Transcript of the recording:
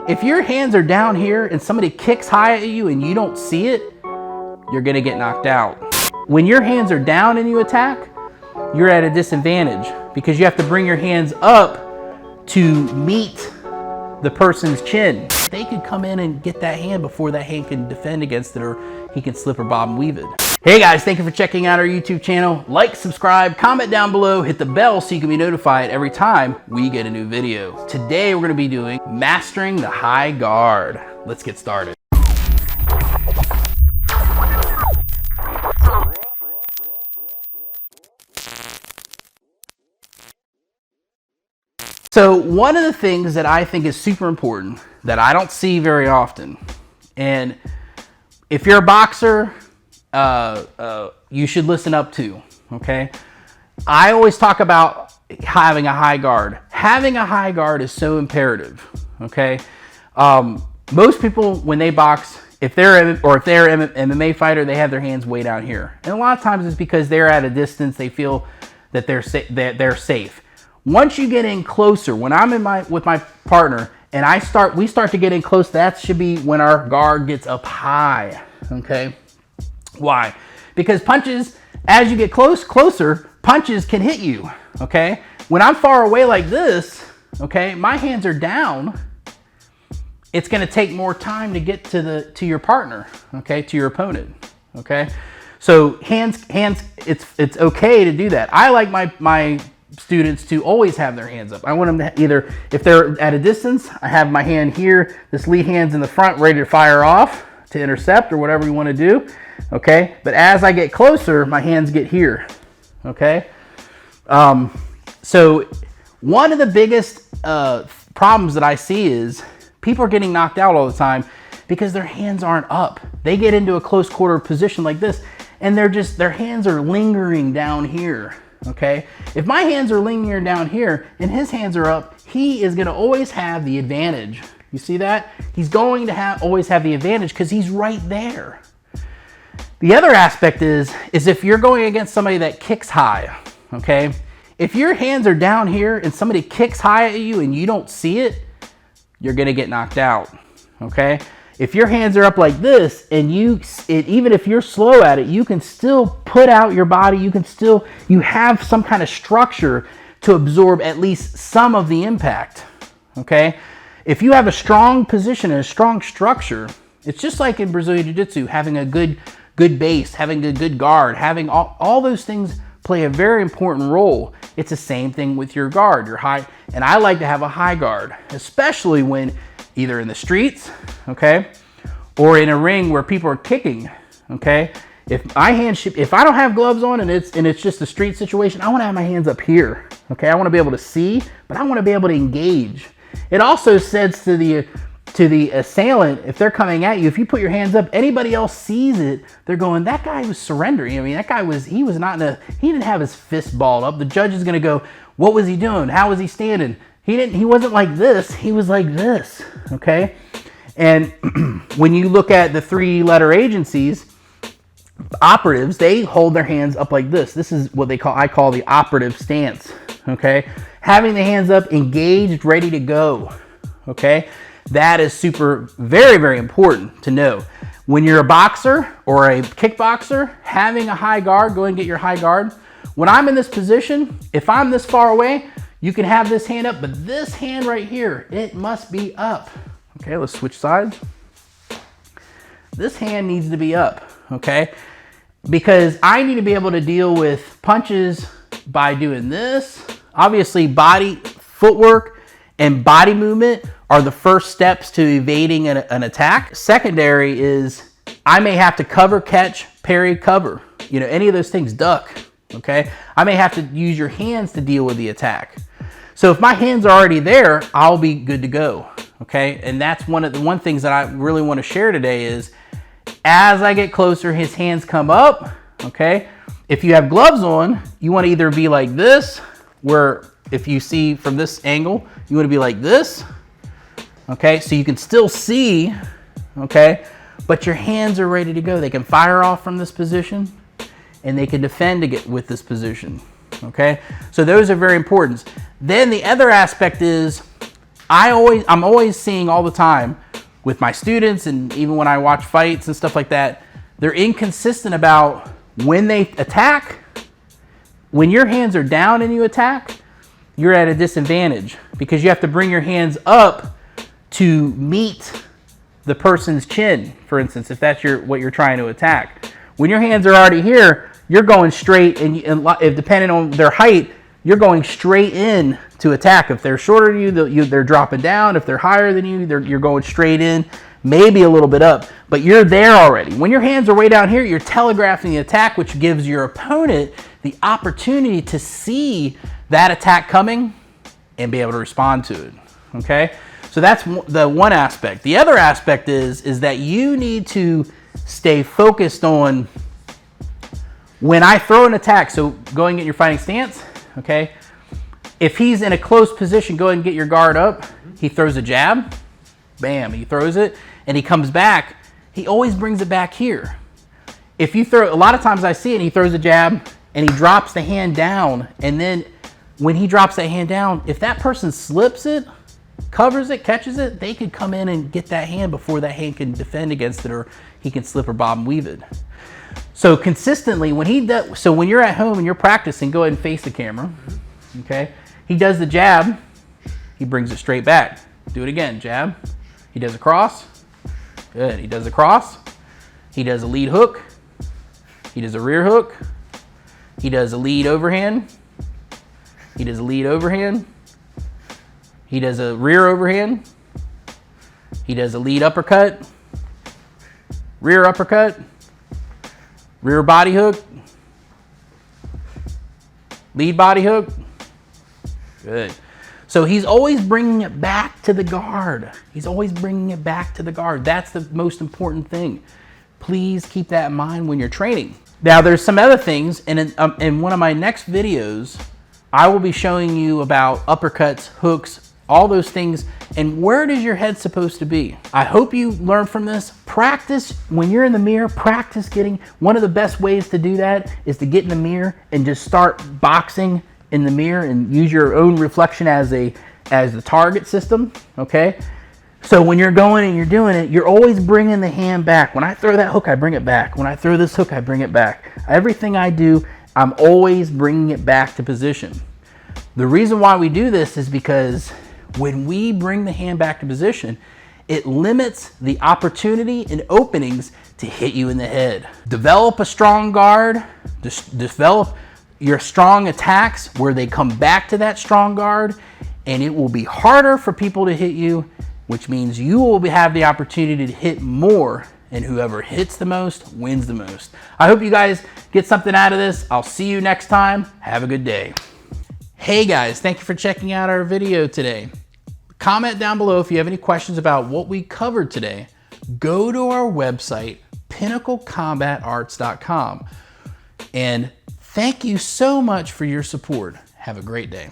If your hands are down here and somebody kicks high at you and you don't see it, you're gonna get knocked out. When your hands are down and you attack, you're at a disadvantage because you have to bring your hands up to meet the person's chin. They could come in and get that hand before that hand can defend against it, or he can slip or bob and weave it. Hey guys, thank you for checking out our YouTube channel. Like, subscribe, comment down below, hit the bell so you can be notified every time we get a new video. Today we're gonna be doing mastering the high guard. Let's get started. So one of the things that I think is super important that I don't see very often, and if you're a boxer, you should listen up to, okay? I always talk about having a high guard. Having a high guard is so imperative, okay? Most people, when they box, if they're an MMA fighter, they have their hands way down here. And a lot of times it's because they're at a distance, they feel that they're safe. Once you get in closer, when I'm with my partner and we start to get in close, that should be when our guard gets okay? Why? Because punches, as you get closer, punches can hit you, okay? When I'm far away like this, okay, my hands are down, it's gonna take more time to get to your partner, okay, to your opponent, okay? So hands, it's okay to do that. I like my students to always have their hands up. I want them to either, if they're at a distance, I have my hand here, this lead hand's in the front, ready to fire off to intercept or whatever you want to do, okay? But as I get closer, my hands get here, okay? So one of the biggest problems that I see is people are getting knocked out all the time because their hands aren't up. They get into a close quarter position like this, and their hands are lingering down here. Okay, if my hands are lingering down here and his hands are up, he is going to always have the advantage. You see that? He's going to always have the advantage because he's right there. The other aspect is if you're going against somebody that kicks high, okay? If your hands are down here and somebody kicks high at you and you don't see it, you're going to get knocked out, okay? If your hands are up like this and even if you're slow at it, you can still put out your body. You have some kind of structure to absorb at least some of the impact, okay? If you have a strong position and a strong structure, it's just like in Brazilian Jiu-Jitsu, having a good base, having a good guard, having all those things play a very important role. It's the same thing with your guard, your high, and I like to have a high guard, especially when either in the streets, okay, or in a ring where people are kicking, okay? If I don't have gloves on and it's just a street situation, I want to have my hands up here, okay? I want to be able to see, but I want to be able to engage. It also says to the assailant, if they're coming at you, if you put your hands up, anybody else sees it, they're going, that guy was surrendering. I mean, that guy he didn't have his fist balled up. The judge is going to go, what was he doing? How was he standing? He wasn't like this, he was like this, okay? And when you look at the three-letter agencies, operatives, they hold their hands up like this. This is what I call the operative stance, okay? Having the hands up, engaged, ready to go, okay? That is very, very important to know. When you're a boxer or a kickboxer, having a high guard, go and get your high guard. When I'm in this position, if I'm this far away, you can have this hand up, but this hand right here, it must be up. Okay, let's switch sides. This hand needs to be up, okay? Because I need to be able to deal with punches by doing this. Obviously, footwork, and body movement are the first steps to evading an attack. Secondary is I may have to cover, catch, parry, cover. You know, any of those things, duck, okay? I may have to use your hands to deal with the attack. So if my hands are already there, I'll be good to go, okay? And that's one of the things that I really want to share today is as I get closer, his hands come up, okay? If you have gloves on, you want to either be like this, where if you see from this angle, you want to be like this, okay? So you can still see, okay? But your hands are ready to go. They can fire off from this position and they can defend with this position, okay? So those are very important. Then the other aspect is I'm always seeing all the time with my students, and even when I watch fights and stuff like that, they're inconsistent about when they attack. When your hands are down and you attack, you're at a disadvantage because you have to bring your hands up to meet the person's chin, for instance, if that's what you're trying to attack. When your hands are already here, you're going straight, and if depending on their height, you're going straight in to attack. If they're shorter than you, they're dropping down. If they're higher than you, you're going straight in, maybe a little bit up, but you're there already. When your hands are way down here, you're telegraphing the attack, which gives your opponent the opportunity to see that attack coming and be able to respond to it, okay? So that's the one aspect. The other aspect is that you need to stay focused on when I throw an attack. So go and get your fighting stance, okay? If he's in a close position, go ahead and get your guard up. He throws a jab, bam, he throws it, and he comes back. He always brings it back here. If you throw, a lot of times I see it, he throws a jab, and he drops the hand down, and then when he drops that hand down, if that person slips it, covers it, catches it, they could come in and get that hand before that hand can defend against it, or he can slip or bob and weave it. So consistently, when he does, so when you're at home and you're practicing, go ahead and face the camera, okay? He does the jab, he brings it straight back. Do it again, jab. He does a cross, good. He does a cross, he does a lead hook, he does a rear hook, he does a lead overhand, he does a lead overhand, he does a rear overhand, he does a lead uppercut, rear uppercut, rear body hook, lead body hook, good. So he's always bringing it back to the guard. He's always bringing it back to the guard. That's the most important thing. Please keep that in mind when you're training. Now there's some other things, and in one of my next videos, I will be showing you about uppercuts, hooks, all those things, and where is your head supposed to be. I hope you learn from this. Practice, when you're in the mirror, practice getting, one of the best ways to do that is to get in the mirror and just start boxing in the mirror and use your own reflection as the target system, okay? So when you're going and you're doing it, you're always bringing the hand back. When I throw that hook, I bring it back. When I throw this hook, I bring it back. Everything I do, I'm always bringing it back to position. The reason why we do this is because when we bring the hand back to position, it limits the opportunity and openings to hit you in the head. Develop a strong guard, develop your strong attacks where they come back to that strong guard, and it will be harder for people to hit you, which means you will have the opportunity to hit more, and whoever hits the most wins the most. I hope you guys get something out of this. I'll see you next time. Have a good day. Hey guys, thank you for checking out our video today. Comment down below if you have any questions about what we covered today. Go to our website, pinnaclecombatarts.com. And thank you so much for your support. Have a great day.